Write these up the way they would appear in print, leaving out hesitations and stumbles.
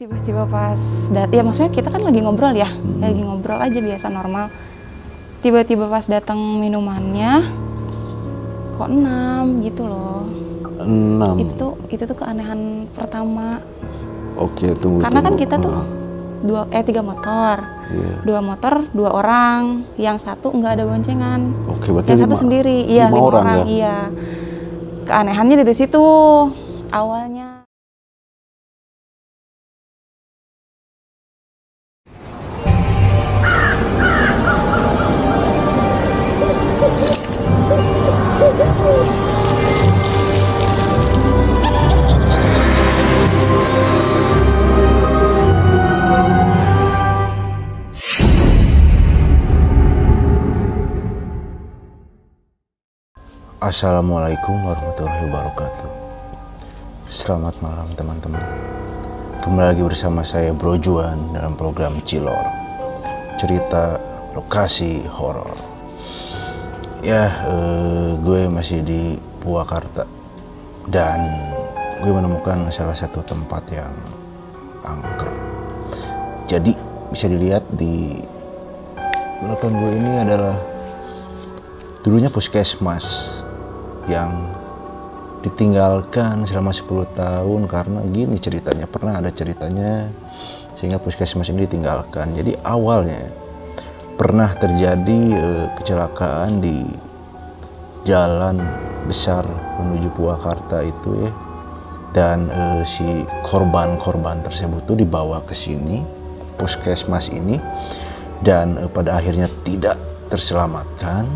Tiba-tiba pas ya maksudnya kita kan lagi ngobrol ya, lagi ngobrol aja biasa normal. Tiba-tiba pas datang minumannya, kok 6 gitu loh. 6. Itu tuh keanehan pertama. Oke, tunggu. Karena kan kita tuh 3 motor. Iya. 2 motor, 2 orang. Yang satu nggak ada boncengan. Oke, berarti yang satu sendiri. Iya, 5 orang ya? Iya. Keanehannya dari situ awalnya. Assalamualaikum warahmatullahi wabarakatuh. Selamat malam teman-teman. Kembali lagi bersama saya Bro Juan dalam program Cilor, cerita lokasi horor. Ya, gue masih di Purwakarta dan gue menemukan salah satu tempat yang angker. Jadi bisa dilihat di belakang gue ini adalah dulunya puskesmas yang ditinggalkan selama 10 tahun karena gini ceritanya, pernah ada ceritanya sehingga puskesmas ini ditinggalkan. Jadi awalnya pernah terjadi kecelakaan di jalan besar menuju Purwakarta itu ya, dan si korban-korban tersebut tuh dibawa ke sini puskesmas ini dan pada akhirnya tidak terselamatkan.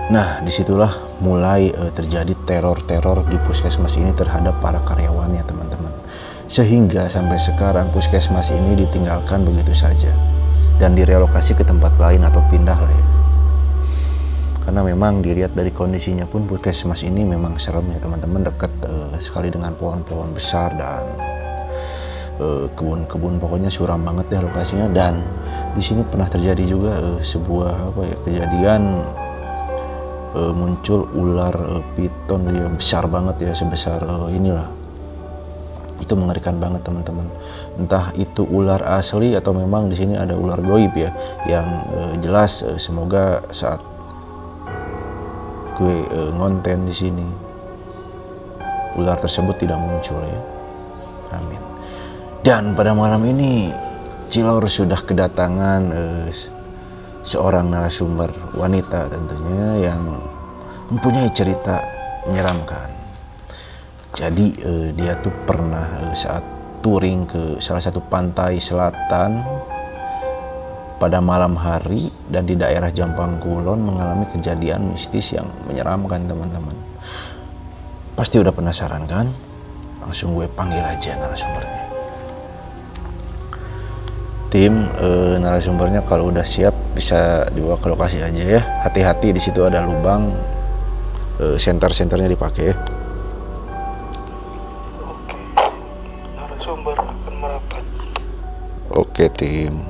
Nah, disitulah mulai terjadi teror-teror di puskesmas ini terhadap para karyawannya, teman-teman. Sehingga sampai sekarang puskesmas ini ditinggalkan begitu saja dan direlokasi ke tempat lain atau pindah lah ya. Karena memang dilihat dari kondisinya pun puskesmas ini memang serem ya, teman-teman, dekat sekali dengan pohon-pohon besar dan kebun-kebun, pokoknya suram banget ya lokasinya. Dan di sini pernah terjadi juga sebuah kejadian muncul ular piton yang besar banget ya, sebesar inilah. Itu mengerikan banget teman-teman. Entah itu ular asli atau memang di sini ada ular goib ya. Yang jelas semoga saat gue ngonten di sini ular tersebut tidak muncul ya. Amin. Dan pada malam ini Cilor sudah kedatangan seorang narasumber wanita tentunya yang mempunyai cerita menyeramkan. Jadi dia tuh pernah saat touring ke salah satu pantai selatan pada malam hari dan di daerah Jampang Kulon mengalami kejadian mistis yang menyeramkan, teman-teman. Pasti udah penasaran kan? Langsung gue panggil aja narasumbernya. Tim narasumbernya kalau udah siap bisa dibawa ke lokasi aja ya. Hati-hati, di situ ada lubang, senter-senternya dipakai ya. Oke, narasumber akan merapat. Oke tim.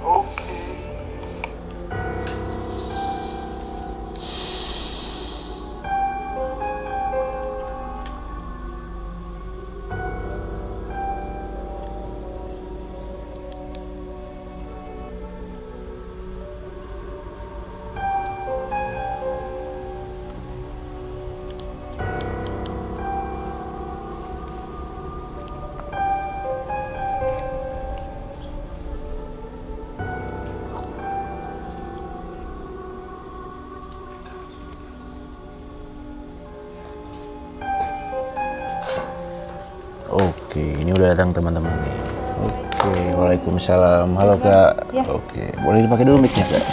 Oke. Oke, ini udah datang teman-teman nih. Oke, waalaikumsalam. Halo Kak. Ya. Oke, boleh dipakai dulu mic-nya Kak?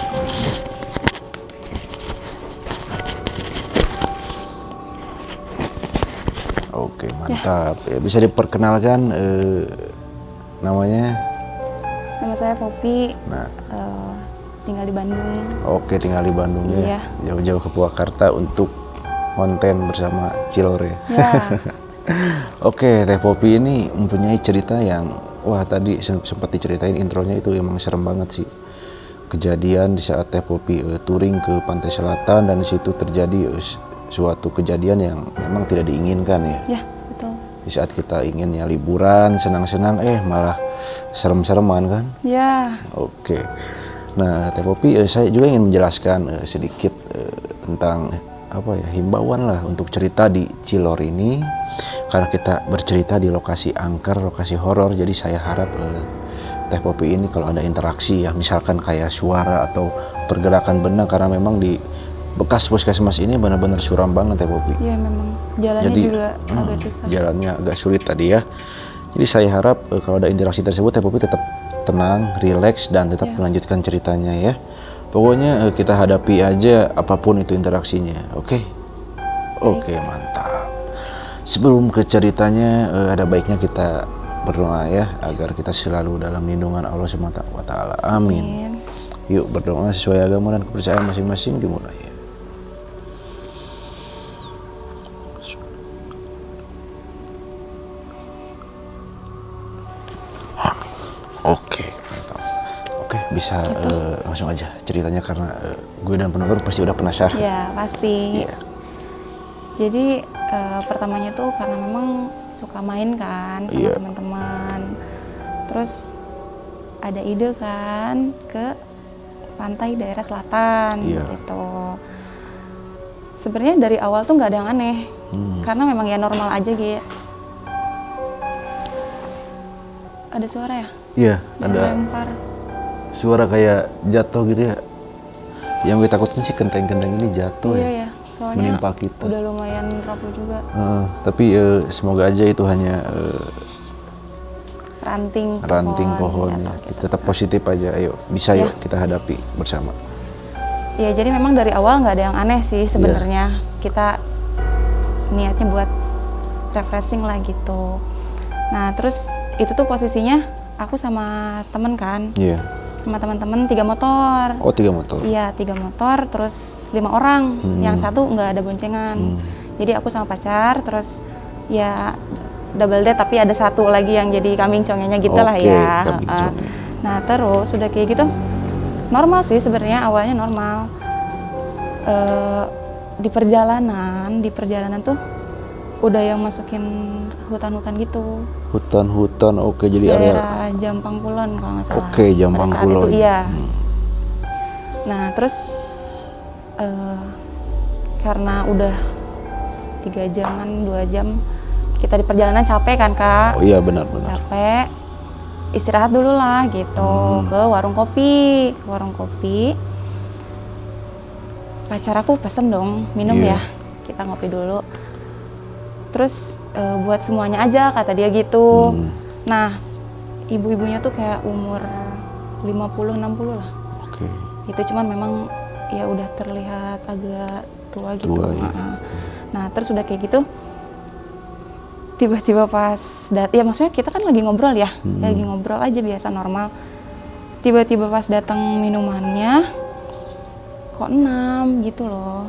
Oke, mantap. Ya, bisa diperkenalkan namanya? Nama saya Poppy. Nah, Tinggal di Bandung. oke, tinggal di Bandung ya. Iya. Jauh-jauh ke Purwakarta untuk konten bersama Cilor ya. Ya. Oke, Teh Poppy ini mempunyai cerita yang wah, tadi sempat diceritain intronya itu emang serem banget sih. Kejadian di saat Teh Poppy touring ke pantai selatan dan di situ terjadi suatu kejadian yang memang tidak diinginkan ya. Ya, betul. Di saat kita inginnya liburan, senang-senang, malah serem-sereman kan? Ya. Oke. Nah, Teh Popi, saya juga ingin menjelaskan sedikit tentang himbauan lah untuk cerita di Cilor ini, karena kita bercerita di lokasi angker, lokasi horor. Jadi saya harap Teh Popi ini kalau ada interaksi ya, misalkan kayak suara atau pergerakan benda, karena memang di bekas puskesmas ini benar-benar suram banget Teh Popi. Iya, memang jalannya Jadi, juga agak susah. Jalannya agak sulit tadi ya. Jadi saya harap kalau ada interaksi tersebut Teh Popi tetap tenang, rileks, dan tetap melanjutkan ceritanya ya. Pokoknya kita hadapi aja apapun itu interaksinya, oke? Oke, mantap. Sebelum ke ceritanya, ada baiknya kita berdoa ya, agar kita selalu dalam lindungan Allah SWT. Amin. Yuk berdoa sesuai agama dan kepercayaan masing-masing, dimulai ya. Oke, mantap. Oke, bisa langsung aja ceritanya, karena gue dan penonton pasti udah penasaran. Ya, pasti. Iya. Jadi pertamanya tuh karena memang suka main kan sama teman-teman. Terus ada ide kan ke pantai daerah selatan gitu. Sebenarnya dari awal tuh nggak ada yang aneh, karena memang ya normal aja gitu. Ada suara ya? Iya, Yang ada lempar. suara kayak jatuh gitu ya. Yang gue takutin sih kenteng-kenteng ini jatuh Iya ya. ya, soalnya Menimpa kita. udah lumayan rapuh juga. Tapi semoga aja itu hanya ranting pohon ya. jatuh, gitu. Tetap positif aja, ayo bisa yuk kita hadapi bersama. Ya, jadi memang dari awal nggak ada yang aneh sih sebenarnya. Kita niatnya buat refreshing lah gitu. Nah, terus itu tuh posisinya aku sama temen kan. Iya. Sama teman-teman 3 motor. Oh, 3 motor. Iya, 3 motor, terus 5 orang. Yang satu nggak ada boncengan. Jadi aku sama pacar, terus ya double date, tapi ada satu lagi yang jadi kambing congenya gitu lah ya. Nah, terus sudah kayak gitu, normal sih sebenarnya, awalnya normal. Di perjalanan tuh udah yang masukin hutan-hutan gitu. Hutan-hutan, oke, jadi daerah Jampang Kulon kalau nggak salah. Oke, Jampang Kulon. Itu, iya. Nah, terus karena udah 3 jaman, 2 jam kita di perjalanan, capek kan Kak? Oh iya, benar-benar. Capek, istirahat dulu lah gitu, ke warung kopi. Pacar aku pesen dong minum ya, kita ngopi dulu. Terus buat semuanya aja kata dia gitu. Nah, ibu-ibunya tuh kayak umur 50-60 lah. Oke. Itu cuman memang ya udah terlihat agak tua gitu. Nah, terus udah kayak gitu, tiba-tiba pas ya maksudnya kita kan lagi ngobrol ya, lagi ngobrol aja biasa normal. Tiba-tiba pas datang minumannya, kok 6 gitu loh.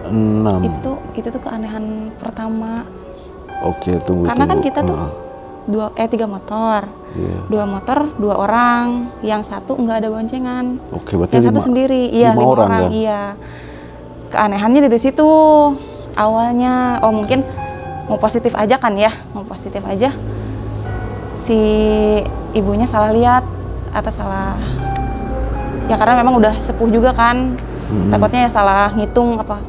6. Itu tuh keanehan pertama. Oke, tunggu. Karena kan kita tuh 3 motor. 2 motor, 2 orang. Yang satu nggak ada boncengan. Oke, berarti yang satu sendiri. Iya, 5 orang kan? Iya. Keanehannya dari situ awalnya. Oh, mungkin mau positif aja kan ya, mau positif aja. Si ibunya salah lihat atau salah. Ya karena memang udah sepuh juga kan. Takutnya ya salah ngitung apa.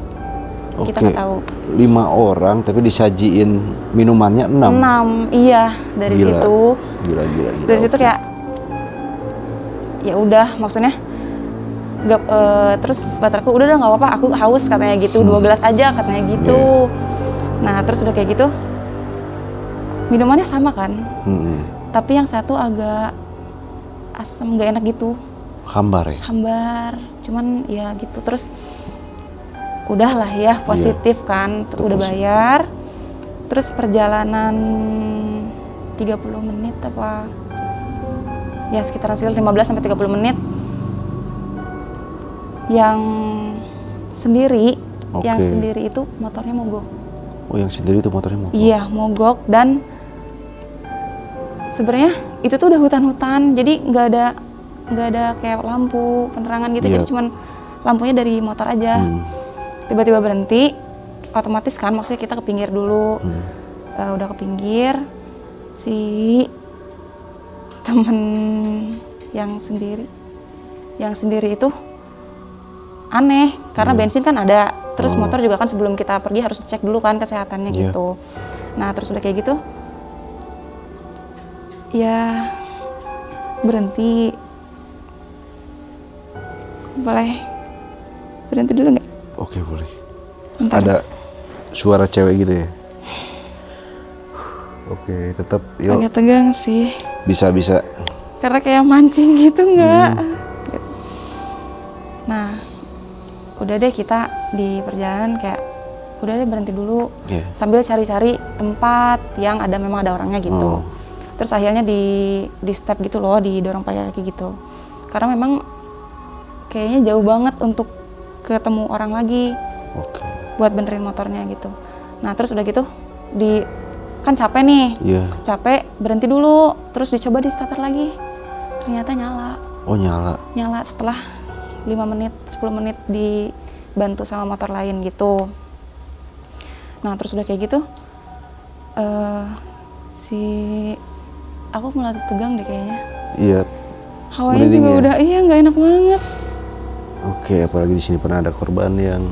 Kita nggak tahu. 5 orang tapi disajiin minumannya 6. 6, iya, dari situ. Gila. Dari situ kayak ya udah, maksudnya terus pacarku udah nggak apa-apa, aku haus katanya gitu, 2 gelas aja katanya gitu. Nah, terus udah kayak gitu, minumannya sama kan, tapi yang satu agak asam, nggak enak gitu. Hambar ya? Hambar, cuman ya gitu. Terus udahlah ya, positif kan, udah bayar. Terus perjalanan 30 menit apa, ya sekitaran 15-30 menit. Yang sendiri itu motornya mogok. Oh, yang sendiri itu motornya mogok? Iya, mogok. Dan sebenarnya itu tuh udah hutan-hutan, jadi nggak ada kayak lampu penerangan gitu, jadi cuman lampunya dari motor aja. Tiba-tiba berhenti, otomatis kan, maksudnya kita ke pinggir dulu. Udah ke pinggir, si temen yang sendiri itu aneh karena bensin kan ada, terus motor juga kan sebelum kita pergi harus cek dulu kan kesehatannya gitu. Nah terus udah kayak gitu ya berhenti. Boleh berhenti dulu nggak? Oke, boleh. Bentar. Ada suara cewek gitu ya? Oke, tetap yuk. Agak tegang sih. Bisa. Karena kayak mancing gitu nggak? Nah, udah deh kita di perjalanan kayak udah deh berhenti dulu sambil cari-cari tempat yang memang ada orangnya gitu. Terus akhirnya di step gitu loh, didorong pakai kaki gitu. Karena memang kayaknya jauh banget untuk ketemu orang lagi. Buat benerin motornya gitu. Nah terus udah gitu kan capek nih, capek berhenti dulu, terus dicoba di starter lagi, ternyata nyala. Nyala setelah 5 menit, 10 menit dibantu sama motor lain gitu. Nah terus udah kayak gitu, aku mulai tegang deh kayaknya. Iya. Hawanya juga udah nggak enak banget. Oke, apalagi di sini pernah ada korban yang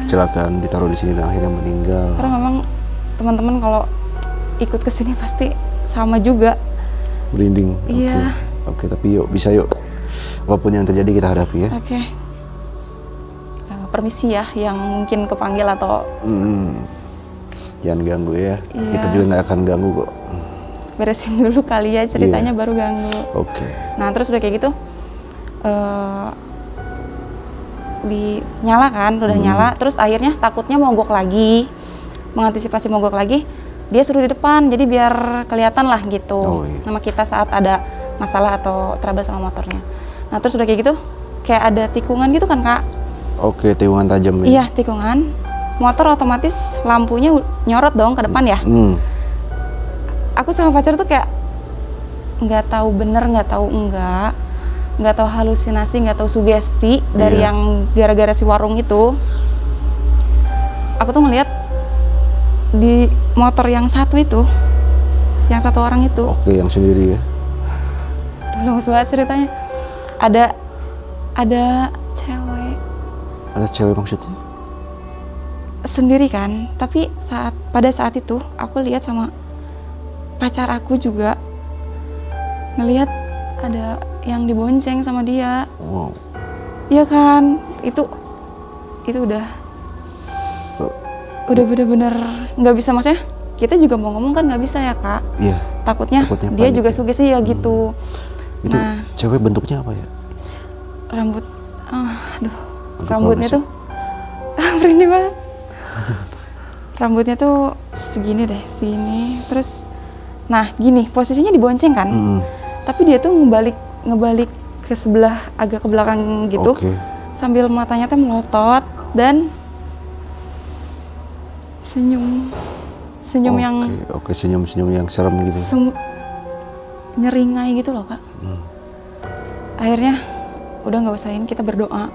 kecelakaan ditaruh di sini dan akhirnya meninggal. Karena memang teman-teman kalau ikut ke sini pasti sama juga. Merinding. Iya. Oke, tapi yuk bisa yuk. Apapun yang terjadi kita hadapi ya. Oke. Permisi ya, yang mungkin kepanggil atau. Jangan ganggu ya. Kita juga nggak akan ganggu kok. Beresin dulu kali ya ceritanya baru ganggu. Oke. Nah terus udah kayak gitu, nyala kan, udah nyala. Terus akhirnya takutnya mogok lagi, mengantisipasi mogok lagi. Dia suruh di depan, jadi biar kelihatan lah gitu nama kita saat ada masalah atau trouble sama motornya. Nah terus udah kayak gitu, kayak ada tikungan gitu kan Kak. Oke, tikungan tajam ya? Iya, tikungan. Motor otomatis lampunya nyorot dong ke depan ya. Aku sama pacar tuh kayak nggak tahu bener, nggak tahu enggak, nggak tahu halusinasi, nggak tahu sugesti dari yang gara-gara si warung itu. Aku tuh ngeliat di motor yang satu itu, yang satu orang itu. Oke, yang sendiri ya. Lemes banget ceritanya. Ada cewek. Ada cewek maksudnya? Sendiri kan, tapi pada saat itu aku lihat sama pacar aku juga ngelihat ada yang dibonceng sama dia. Iya kan, itu udah bener-bener nggak bisa, maksudnya kita juga mau ngomong kan nggak bisa ya Kak. Iya. Takutnya dia juga sugesti ya gitu. Itu cewek bentuknya apa ya? Rambutnya tuh merinding banget. Rambutnya tuh segini deh, segini. Terus, nah gini posisinya dibonceng kan, tapi dia tuh ngebalik ke sebelah, agak ke belakang gitu, sambil matanya tuh melotot dan senyum yang senyum yang serem gitu. Nyeringai gitu loh Kak. Akhirnya udah nggak usahin, kita berdoa.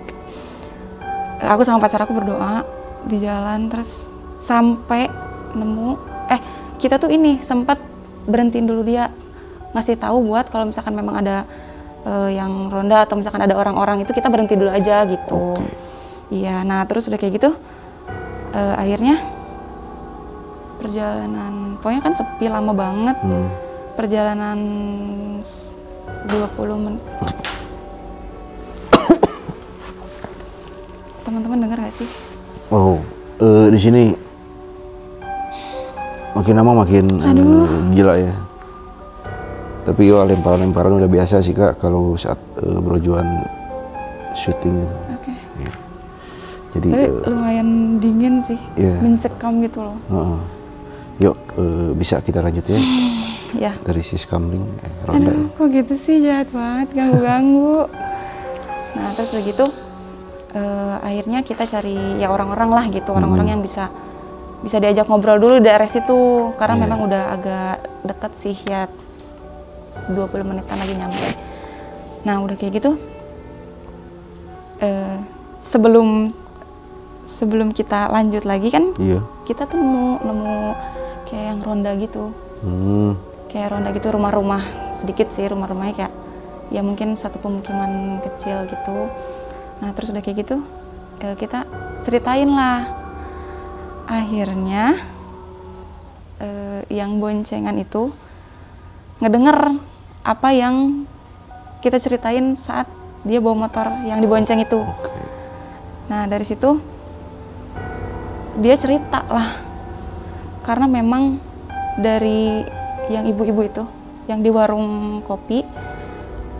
Aku sama pacar aku berdoa di jalan, terus sampai nemu kita tuh sempat berhentiin dulu dia, ngasih tahu buat kalau misalkan memang ada yang ronda atau misalkan ada orang-orang itu kita berhenti dulu aja gitu. Iya, nah terus udah kayak gitu akhirnya perjalanan, pokoknya kan sepi lama banget. Perjalanan 20 menit. Teman-teman dengar gak sih? Di sini makin lama makin gila ya. Tapi lemparan-lemparan udah biasa sih Kak kalau saat berjualan syuting. Ya. Jadi lumayan dingin sih, mencekam gitu loh. Yuk bisa kita lanjut ya. Ya. Dari sis kamling ronda. Kok gitu sih, jahat banget, ganggu-ganggu. Nah terus begitu akhirnya kita cari ya orang-orang lah gitu, orang-orang yang bisa diajak ngobrol dulu di daerah situ, karena memang udah agak deket sih ya, 20 menitan lagi nyampe. Nah udah kayak gitu sebelum sebelum kita lanjut lagi kan, Iya. kita tuh nemu kayak yang ronda gitu. Kayak ronda gitu, rumah-rumah sedikit sih, rumah-rumahnya kayak ya mungkin satu pemukiman kecil gitu. Nah terus udah kayak gitu kita ceritain lah. Akhirnya yang boncengan itu ngedenger apa yang kita ceritain saat dia bawa motor yang dibonceng itu. Nah dari situ dia cerita lah, karena memang dari yang ibu-ibu itu yang di warung kopi,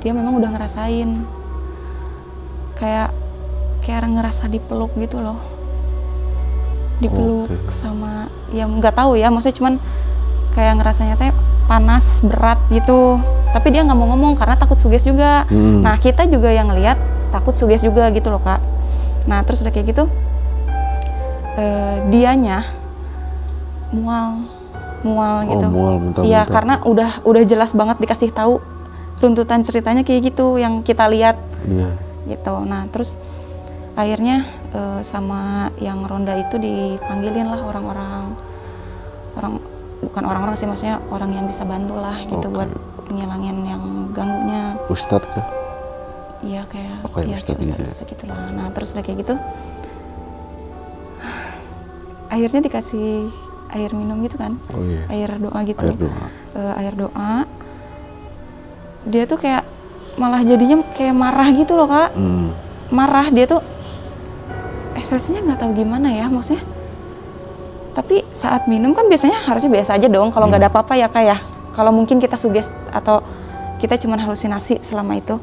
dia memang udah ngerasain kayak ngerasa dipeluk gitu loh, dipeluk sama ya nggak tahu ya, maksudnya cuman kayak ngerasanya teh panas berat gitu, tapi dia nggak mau ngomong karena takut suges juga. Nah kita juga yang ngeliat takut suges juga gitu loh Kak. Nah terus udah kayak gitu dianya mual gitu. Iya karena udah jelas banget dikasih tahu runtutan ceritanya kayak gitu yang kita lihat. Gitu. Nah terus akhirnya sama yang ronda itu dipanggilin lah bukan orang-orang sih, maksudnya orang yang bisa bantu lah gitu buat ngilangin yang ganggunya. Ustadz kah? Iya kayak Ustadz gitu lah. Nah terus udah kayak gitu akhirnya dikasih air minum gitu kan, air doa gitu. Air doa. Dia tuh kayak malah jadinya kayak marah gitu loh Kak. Marah, dia tuh ekspresinya nggak tahu gimana ya, maksudnya. Tapi saat minum kan biasanya harusnya biasa aja dong kalau nggak ada apa-apa ya Kak ya. Kalau mungkin kita suges atau kita cuma halusinasi selama itu,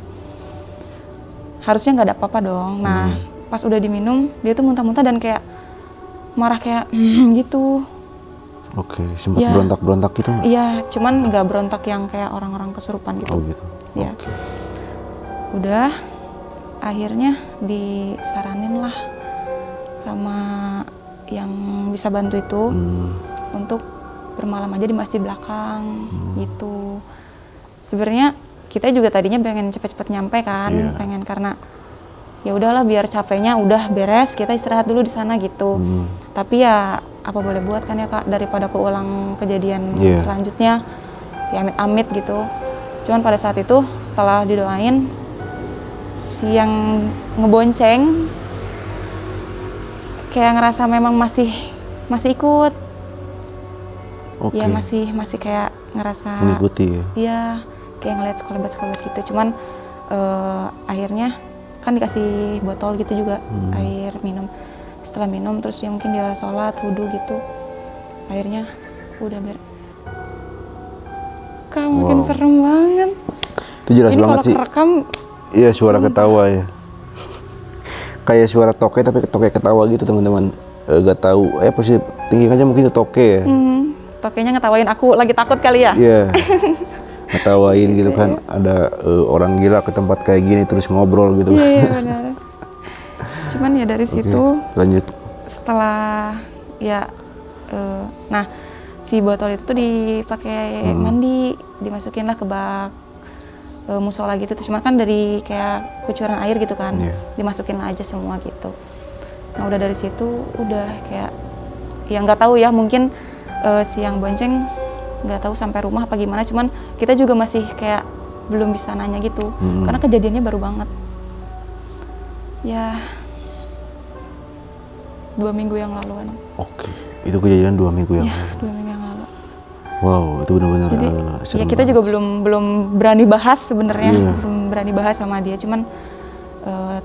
harusnya nggak ada apa-apa dong. Nah pas udah diminum dia tuh muntah-muntah dan kayak marah kayak gitu. Sempat berontak-berontak gitu nggak? Iya, cuman nggak berontak yang kayak orang-orang kesurupan gitu. Gitu. Ya. Udah, akhirnya disaranin lah sama yang bisa bantu itu untuk bermalam aja di masjid belakang gitu. Sebenarnya kita juga tadinya pengen cepet-cepet nyampe kan, pengen karena ya udahlah biar capeknya udah beres, kita istirahat dulu di sana gitu. Tapi ya apa boleh buat kan ya Kak, daripada keulang kejadian selanjutnya ya amit-amit gitu. Cuman pada saat itu setelah didoain, si yang ngebonceng kayak ngerasa memang masih ikut. Ya masih kayak ngerasa mengikuti ya. Iya, kayak ngeliat sekelebat gitu. Cuman akhirnya kan dikasih botol gitu juga air minum. Setelah minum terus dia mungkin dia sholat, wudhu gitu. Akhirnya udah makin serem banget. Itu jelas ini banget sih. Ini kalau kerekam iya suara ketawa ya. Kayak suara toke tapi toke ketawa gitu teman-teman. Gak tahu posisi tinggi aja mungkin itu toke ya. Tokenya ngetawain aku lagi takut kali ya. Iya. Ngetawain gitu kan, ada orang gila ke tempat kayak gini terus ngobrol gitu. Iya benar. Cuman ya dari situ lanjut. Setelah ya nah si botol itu tuh dipakai mandi, dimasukin lah ke bak musola gitu. Cuman kan dari kayak kucuran air gitu kan, dimasukin lah aja semua gitu. Nah udah dari situ udah kayak ya nggak tahu ya, mungkin si yang bonceng nggak tahu sampai rumah apa gimana, cuman kita juga masih kayak belum bisa nanya gitu karena kejadiannya baru banget ya 2 minggu yang laluan. Itu kejadian 2 minggu yang lalu. 2 minggu yang lalu. Wow, itu benar-benar ya kita juga belum berani bahas sebenarnya, belum berani bahas sama dia, cuman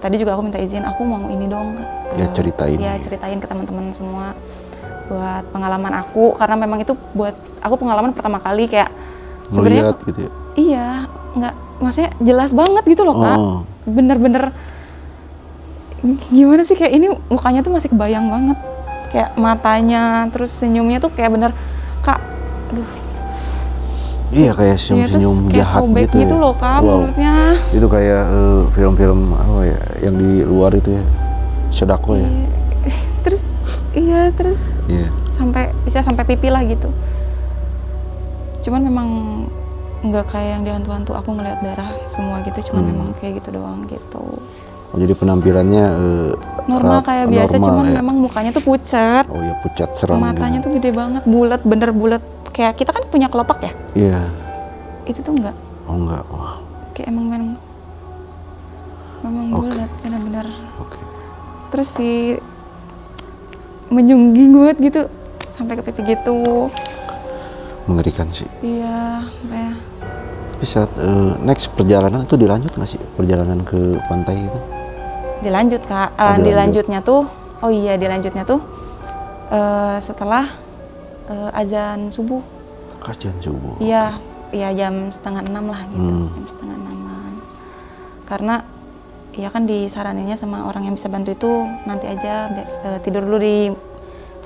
tadi juga aku minta izin, aku mau ini dong ceritain ke teman-teman semua buat pengalaman aku, karena memang itu buat aku pengalaman pertama kali kayak sebenarnya gitu ya? Iya, nggak, maksudnya jelas banget gitu loh Kak, bener-bener gimana sih, kayak ini mukanya tuh masih kebayang banget, kayak matanya terus senyumnya tuh kayak bener Kak, aduh. Iya kayak senyum-senyum jahat gitu loh Kak, menurutnya. Itu kayak film-film apa ya yang di luar itu ya, Sodako ya. Terus sampai pipi lah gitu. Cuman memang nggak kayak yang di hantu-hantu aku ngeliat darah semua gitu, cuman memang kayak gitu doang gitu. Oh, jadi penampilannya normal kayak biasa, normal cuman ya? memang mukanya tuh pucat. Oh ya, pucat seram. Matanya ya. tuh gede banget, bulat, bener bulat. Kayak kita kan punya kelopak ya? Iya. Itu tuh enggak. Oh enggak, wah. Kayak memang bulat, benar-benar. Oke. Terus menyunggingut gitu, sampai ke pipi gitu. Mengerikan sih. Iya, kayak. Tapi saat next perjalanan itu dilanjut nggak sih? Perjalanan ke pantai itu? Dilanjut Kak. Dilanjutnya tuh setelah azan subuh. Azan subuh. Iya, iya jam 5:30 lah gitu, jam 5:30-an. Karena ya kan disaraninnya sama orang yang bisa bantu itu nanti aja tidur dulu di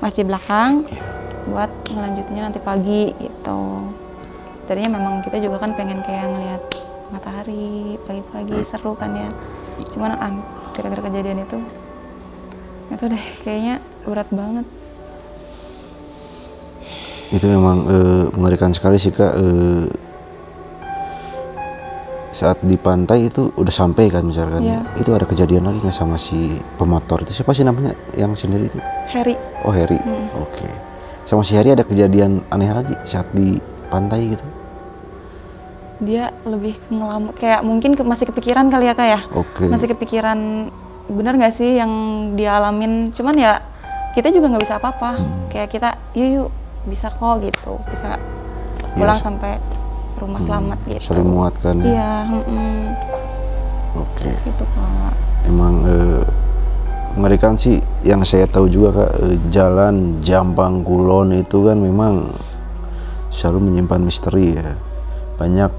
masjid belakang, buat ngelanjutinnya nanti pagi gitu. Tadinya memang kita juga kan pengen kayak ngelihat matahari pagi-pagi, seru kan ya. Cuman gara-gara kejadian itu deh kayaknya berat banget. Itu memang mengerikan sekali sih Kak. Saat di pantai itu udah sampai kan misalkan, itu ada kejadian lagi nggak sama si pemotor itu? Siapa sih namanya yang sendiri itu? Harry. Oh Harry. Oke. Sama si Harry ada kejadian aneh lagi saat di pantai gitu? Dia lebih ngelamun, kayak mungkin masih kepikiran kali ya Kak ya. Oke. Masih kepikiran bener nggak sih yang dia alamin. Cuman ya kita juga nggak bisa apa-apa. Kayak kita yuk bisa kok gitu, bisa pulang sampai rumah selamat gitu. Saling menguatkan. Iya. Oke. Gitu Kak. Emang mengerikan sih. Yang saya tahu juga Kak, jalan Jampang Kulon itu kan memang selalu menyimpan misteri ya. Banyak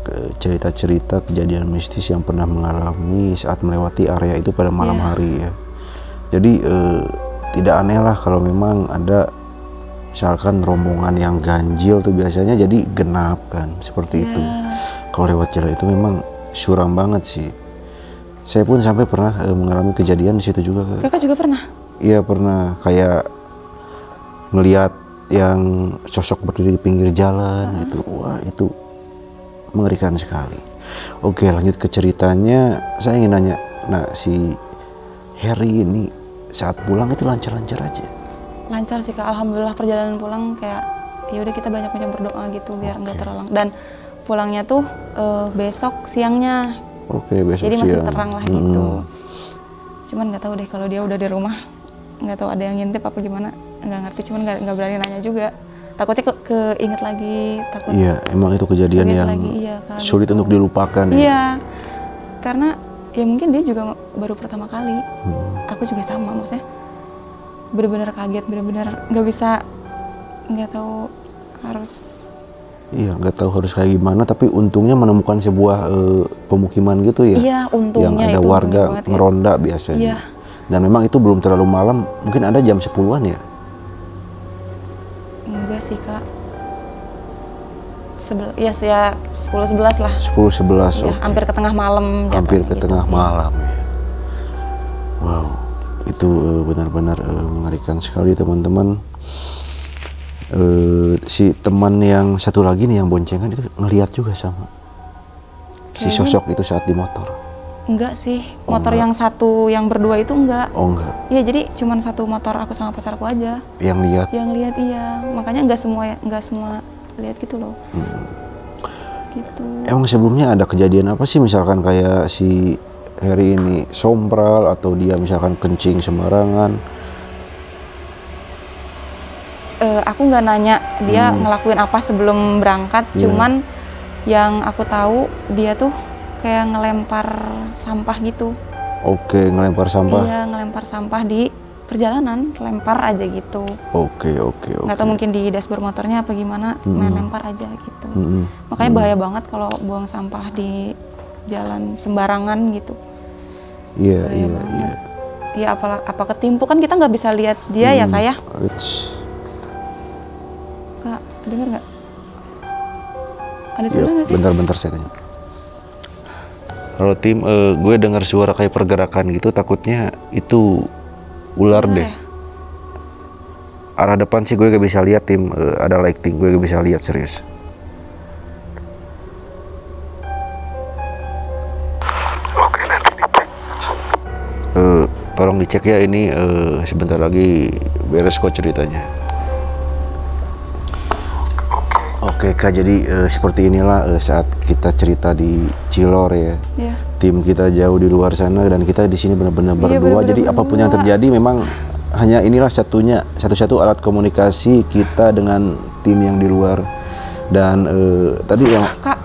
cerita-cerita kejadian mistis yang pernah mengalami saat melewati area itu pada malam hari ya. Jadi tidak aneh lah kalau memang ada misalkan rombongan yang ganjil tuh biasanya jadi genap kan, seperti itu. Kalau lewat jalan itu memang suram banget sih. Saya pun sampai pernah mengalami kejadian di situ juga. Kakak juga pernah? Iya pernah, kayak ngelihat yang sosok berdiri di pinggir jalan gitu. Wah itu mengerikan sekali. Oke, lanjut ke ceritanya. Saya ingin nanya, nah si Harry ini saat pulang itu lancar-lancar aja? Lancar sih Kak, alhamdulillah. Perjalanan pulang kayak ya udah kita banyak-banyak berdoa gitu biar nggak terlalu. Dan pulangnya tuh besok siangnya. Oke, besok jadi masih siang. terang lah gitu. Cuman nggak tahu deh kalau dia udah di rumah, nggak tahu ada yang ngintip apa gimana, nggak ngerti. Cuman nggak berani nanya juga. Takutnya keinget lagi, takut. Iya, emang itu kejadian yang lagi, Kak, sulit gitu. untuk dilupakan. Iya, karena ya mungkin dia juga baru pertama kali. Aku juga sama, maksudnya bener-bener kaget, bener-bener nggak tahu harus. Iya, nggak tahu harus kayak gimana. Tapi untungnya menemukan sebuah pemukiman gitu ya. Iya, untungnya yang ada itu warga ngeronda biasanya. Iya. Dan memang itu belum terlalu malam, mungkin ada jam 10-an ya. Enggak sih Kak, 10-11 lah. 10-11, ya, hampir ke tengah malam. Hampir ke gitu. tengah malam ya. Wow, itu benar-benar mengerikan sekali teman-teman. Si teman yang satu lagi nih yang boncengan itu ngelihat juga sama si sosok itu saat di motor. Enggak sih, motor yang satu yang berdua itu enggak. Oh enggak. Iya, jadi cuman satu motor aku sama pacarku aja. Yang lihat. Yang lihat iya, makanya enggak semua lihat gitu loh. Gitu. Emang sebelumnya ada kejadian apa sih, misalkan kayak si Harry ini sompral atau dia misalkan kencing sembarangan? Aku nggak nanya dia ngelakuin apa sebelum berangkat, cuman yang aku tahu dia tuh kayak ngelempar sampah gitu. Oke, ngelempar sampah? Iya, ngelempar sampah di perjalanan, lempar aja gitu. Oke. Nggak tahu mungkin di dashboard motornya apa gimana, main lempar aja gitu. Makanya bahaya banget kalau buang sampah di jalan sembarangan gitu. Iya. Iya, apa ketimpu kan kita nggak bisa lihat dia ya Kak ya. Kak, dengar nggak? Ada suara nggak sih? Bentar saya tanya. Kalau tim, gue dengar suara kayak pergerakan gitu, takutnya itu ular deh. Ya? Arah depan sih gue gak bisa lihat tim, ada lighting, gue gak bisa lihat serius. Oke, nanti dicek. tolong dicek ya ini sebentar lagi beres kok ceritanya. Oke Kak, jadi seperti inilah saat kita cerita di Cilor ya. Iya. Tim kita jauh di luar sana dan kita di sini benar-benar berdua. benar-benar Jadi apapun yang berdua. terjadi memang hanya inilah satu-satu alat komunikasi kita dengan tim yang di luar. Dan tadi yang Kak.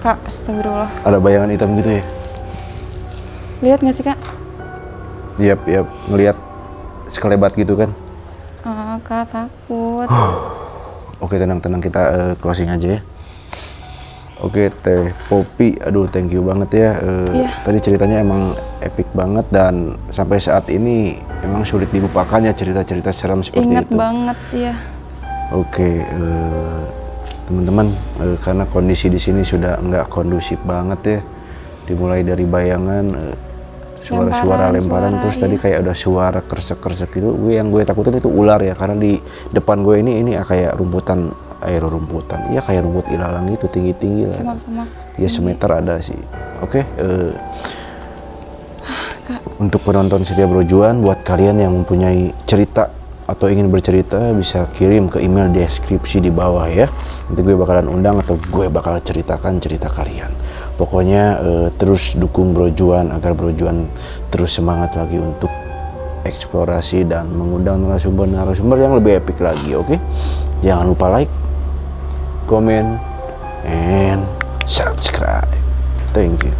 Kak, astagfirullah. ada bayangan hitam gitu ya. Lihat nggak sih Kak? Yap, ngelihat sekelebat gitu kan. Kak takut. Oke, tenang kita closing aja ya. Oke, Teh Poppy, aduh thank you banget ya. Iya. Tadi ceritanya emang epic banget dan sampai saat ini emang sulit dilupakannya cerita-cerita seram seperti Ingat itu. banget ya. Oke, teman-teman, karena kondisi di sini sudah nggak kondusif banget ya. Dimulai dari bayangan, suara-suara lemparan, terus iya. tadi kayak ada suara kersek-kersek gitu. Yang gue takutin itu ular ya, karena di depan gue ini kayak rumputan, ya kayak rumput ilalang gitu, tinggi-tinggi lah. Semak-semak. Ya semeter ada sih. Oke, Kak. untuk penonton setia Brojuan, buat kalian yang mempunyai cerita atau ingin bercerita bisa kirim ke email deskripsi di bawah ya. Nanti gue bakalan undang atau gue bakal ceritakan cerita kalian. Pokoknya terus dukung Brojuan agar Brojuan terus semangat lagi untuk eksplorasi dan mengundang narasumber yang lebih epic lagi, oke? Jangan lupa like, comment, and subscribe. Thank you.